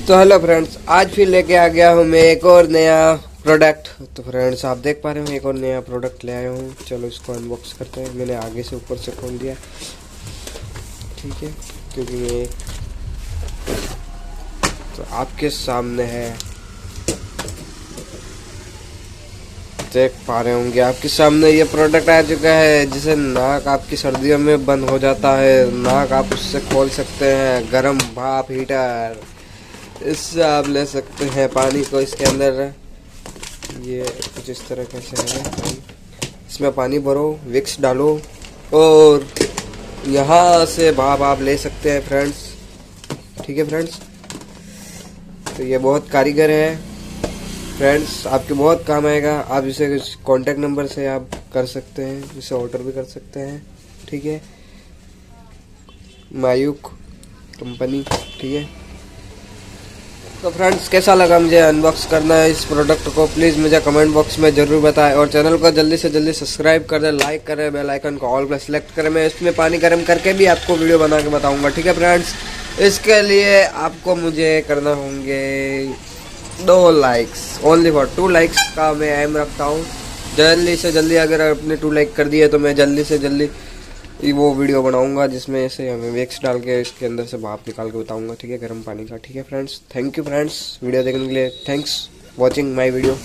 तो hello friends, आज फिर लेके आ गया हूँ मैं एक और नया प्रोडक्ट। तो फ्रेंड्स आप देख पा रहे हो एक और नया प्रोडक्ट ले आया हूँ। चलो इसको अनबॉक्स करते हैं। मैंने आगे से ऊपर से खोल दिया, ठीक है, क्योंकि मैं तो आपके सामने है, देख पा रहे होंगे आपके सामने ये प्रोडक्ट आ चुका है, जिसे नाक आपकी सर्दियों में बंद हो जाता है। नाक आप उससे खोल सकते हैं। गर्म भाप हीटर, इससे आप ले सकते हैं पानी को। इसके अंदर ये कुछ इस तरह कैसे है, इसमें पानी भरो, विक्स डालो और यहाँ से भाप आप ले सकते हैं फ्रेंड्स। ठीक है फ्रेंड्स, तो ये बहुत कारीगर है फ्रेंड्स, आपके बहुत काम आएगा। आप इसे कांटेक्ट नंबर से आप कर सकते हैं, इसे ऑर्डर भी कर सकते हैं। ठीक है, मायूक कंपनी। ठीक है, तो फ्रेंड्स कैसा लगा मुझे अनबॉक्स करना है इस प्रोडक्ट को, प्लीज़ मुझे कमेंट बॉक्स में ज़रूर बताएं। और चैनल को जल्दी से जल्दी सब्सक्राइब कर दें, लाइक करें, बेल आइकन को ऑल पर सेलेक्ट करें। मैं इसमें पानी गर्म करके भी आपको वीडियो बना के बताऊंगा। ठीक है फ्रेंड्स, इसके लिए आपको मुझे करना होंगे 2 लाइक्स, ओनली फॉर 2 लाइक्स का मैं एम रखता हूँ। जल्दी से जल्दी अगर आपने 2 लाइक कर दिए तो मैं जल्दी से जल्दी वो वीडियो बनाऊंगा जिसमें से हमें वेक्स डाल के इसके अंदर से भाप निकाल के बताऊंगा। ठीक है, गर्म पानी का। ठीक है friends, thank you friends video देखने के लिए। Thanks watching my video.